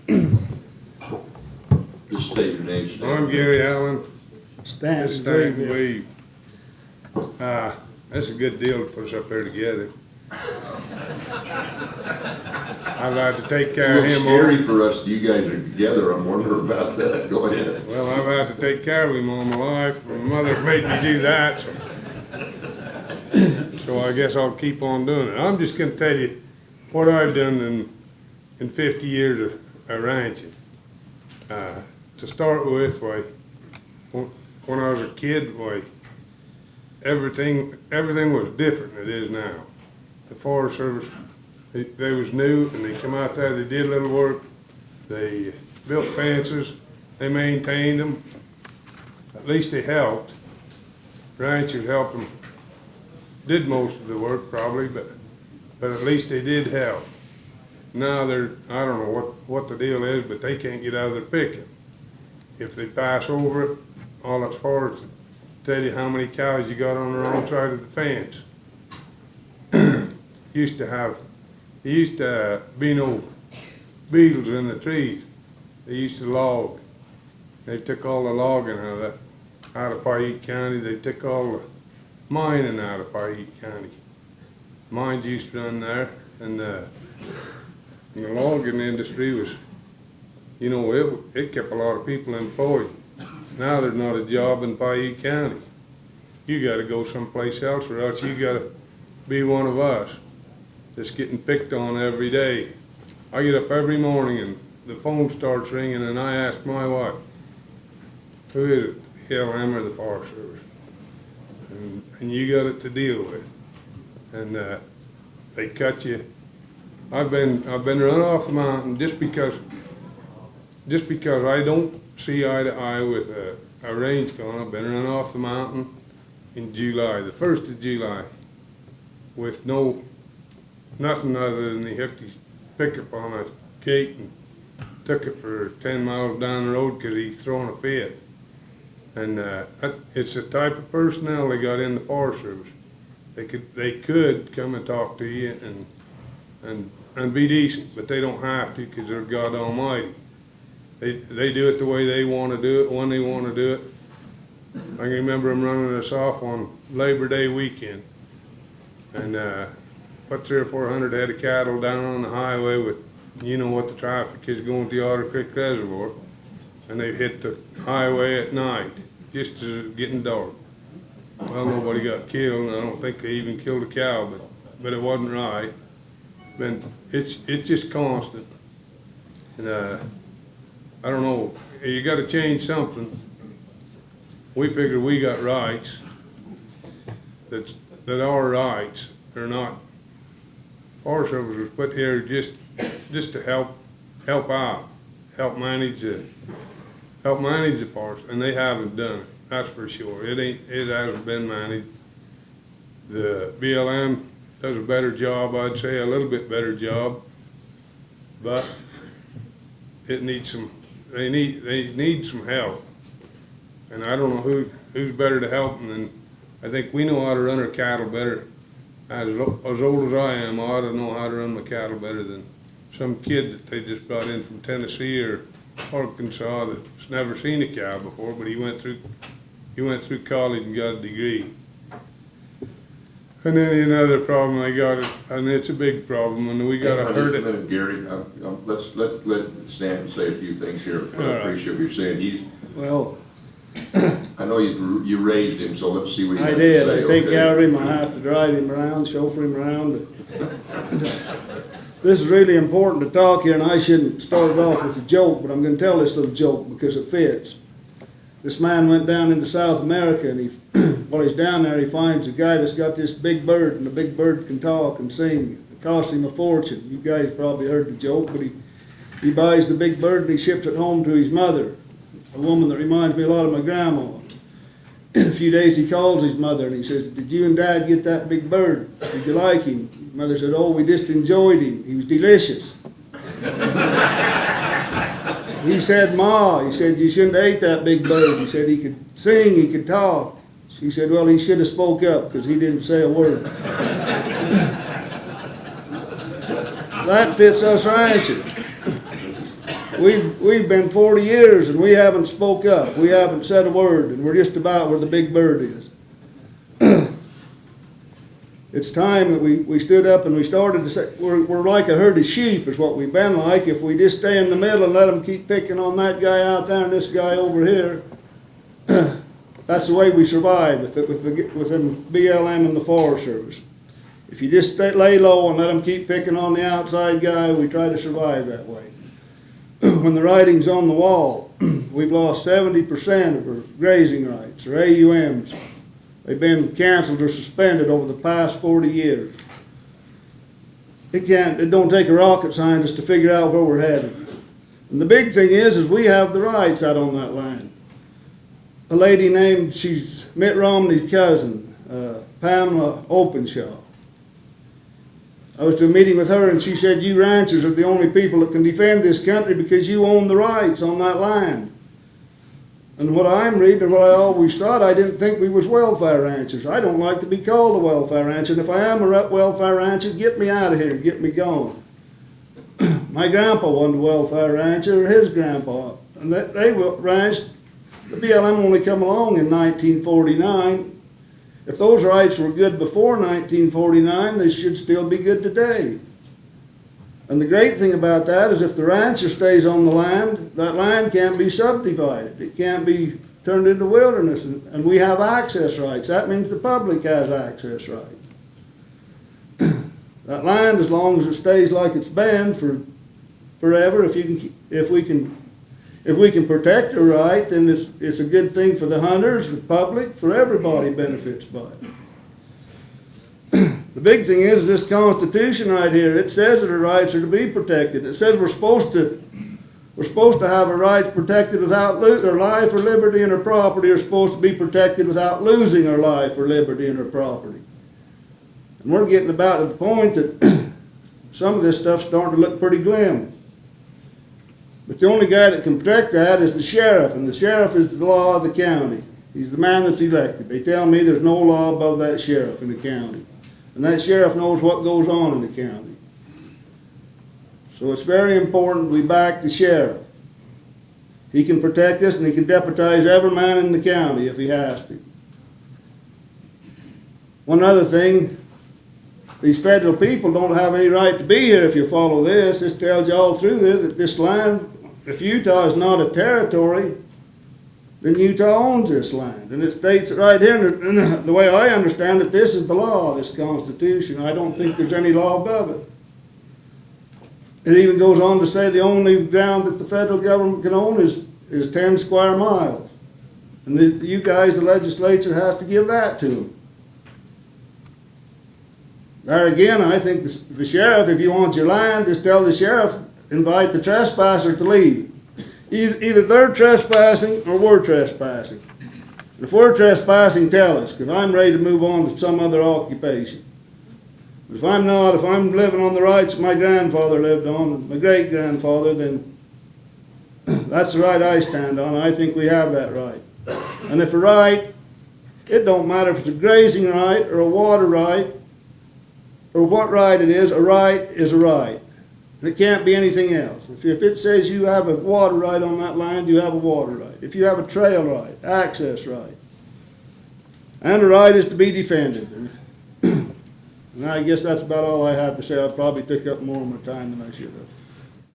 Just state your name, Stanton. I'm Gary Allen. Stanton, Stanton, Gleave. Gleave. That's a good deal to put us up there together. I'd like to take care of It's a him. little scary for us, you guys are together, I'm wondering about that, go ahead. Well, I've had to take care of him all my life. My mother made me do that, so I guess I'll keep on doing it. I'm just gonna tell you what I've done in 50 years of ranching. To start with, when I was a kid, everything was different than it is now. The Forest Service, they was new, and they come out there, they did a little work, they built fences, they maintained them, at least they helped. Ranchers helped them, did most of the work probably, but at least they did help. Now I don't know what the deal is, but they can't get out of their picking. If they pass over it, all that's for is to tell you how many cows you got on the wrong side of the fence. There used to be no beetles in the trees. They used to log. They took all the logging out of Paiute County. They took all the mining out of Paiute County. Mines used to run there, and the logging industry was, it kept a lot of people employed. Now there's not a job in Paiute County. You gotta go someplace else, or else you gotta be one of us that's getting picked on every day. I get up every morning and the phone starts ringing, and I ask my wife, who is it, LM or the Forest Service? And you got it to deal with. And they cut you. I've been run off the mountain just because I don't see eye to eye with a range gun. I've been run off the mountain in July, the 1st of July, with nothing other than he hooked his pickup on a gate and took it for 10 miles down the road because he's throwing a fit. And it's the type of personnel they got in the Forest Service. They could come and talk to you and be decent, but they don't have to because they're God Almighty. They do it the way they want to do it, when they want to do it. I can remember them running us off on Labor Day weekend, and put 300 or 400 head of cattle down on the highway with, what the traffic is going to the Otter Creek Reservoir, and they hit the highway at night, just as it was getting dark. Well, nobody got killed, and I don't think they even killed a cow, but it wasn't right. And it's just constant, and I don't know. You got to change something. We figure we got rights that our rights are not. Forest Service was put here just to help out, help manage the forest, and they haven't done it. That's for sure. It hasn't been managed. The BLM does a better job, I'd say, a little bit better job, but it needs some. They need some help, and I don't know who's better to help them than. I think we know how to run our cattle better. As old as I am, I ought to know how to run my cattle better than some kid that they just brought in from Tennessee or Arkansas that's never seen a cow before, but he went through college and got a degree. And then another problem they got, and it's a big problem, and we got to hurt it. Minute, Gary, let's let Stanton say a few things here. I appreciate what you're saying. Well, I know you raised him, so let's see what you have to did. say. I take care of him. I have to drive him around, chauffeur him around. This is really important to talk here, and I shouldn't start it off with a joke, but I'm going to tell this little joke because it fits. This man went down into South America, and while he's down there, he finds a guy that's got this big bird, and the big bird can talk and sing. It costs him a fortune. You guys probably heard the joke, but he buys the big bird and he ships it home to his mother, a woman that reminds me a lot of my grandma. In a few days, he calls his mother and he says, "Did you and Dad get that big bird? Did you like him?" His mother said, "Oh, we just enjoyed him. He was delicious." He said, "Ma," he said, "you shouldn't have ate that big bird." He said, "He could sing, he could talk." She said, "Well, he should have spoke up because he didn't say a word." That fits us ranchers. we've been 40 years and we haven't spoke up. We haven't said a word, and we're just about where the big bird is. It's time that we stood up and we started to say, we're like a herd of sheep is what we've been like. If we just stay in the middle and let them keep picking on that guy out there and this guy over here, that's the way we survive with them BLM and the Forest Service. If you just lay low and let them keep picking on the outside guy, we try to survive that way. When the writing's on the wall, we've lost 70% of our grazing rights, or AUMs. They've been canceled or suspended over the past 40 years. It don't take a rocket scientist to figure out where we're headed. And the big thing is we have the rights out on that land. A lady named, she's Mitt Romney's cousin, Pamela Openshaw. I was to a meeting with her and she said, you ranchers are the only people that can defend this country because you own the rights on that land. And what I'm reading and what I always thought, I didn't think we was welfare ranchers. I don't like to be called a welfare rancher. And if I am a welfare rancher, get me out of here, get me going. My grandpa wasn't a welfare rancher, or his grandpa. And they ranched. The BLM only come along in 1949. If those rights were good before 1949, they should still be good today. And the great thing about that is if the rancher stays on the land, that land can't be subdivided. It can't be turned into wilderness. And we have access rights. That means the public has access rights. That land, as long as it stays like it's been for forever, if we can protect the right, then it's a good thing for the hunters, the public, for everybody benefits by it. The big thing is this Constitution right here. It says that our rights are to be protected. It says we're supposed to have our rights protected without our life or liberty and our property are supposed to be protected without losing our life or liberty and our property. And we're getting about to the point that some of this stuff's starting to look pretty glim. But the only guy that can protect that is the sheriff, and the sheriff is the law of the county. He's the man that's elected. They tell me there's no law above that sheriff in the county. And that sheriff knows what goes on in the county. So it's very important we back the sheriff. He can protect us and he can deputize every man in the county if he has to. One other thing, these federal people don't have any right to be here if you follow this. This tells you all through there that this land, if Utah is not a territory, then Utah owns this land. And it states it right here, and the way I understand it, this is the law, this Constitution. I don't think there's any law above it. It even goes on to say the only ground that the federal government can own is 10 square miles. And you guys, the legislature, has to give that to them. There again, I think the sheriff, if you want your land, just tell the sheriff, invite the trespasser to leave. Either they're trespassing or we're trespassing. If we're trespassing, tell us, because I'm ready to move on to some other occupation. If I'm not, if I'm living on the rights my grandfather lived on, my great-grandfather, then that's the right I stand on. I think we have that right. And if a right, it don't matter if it's a grazing right or a water right, or what right it is, a right is a right. And it can't be anything else. If it says you have a water right on that land, you have a water right. If you have a trail right, access right. And the right is to be defended. And I guess that's about all I have to say. I probably took up more of my time than I should have.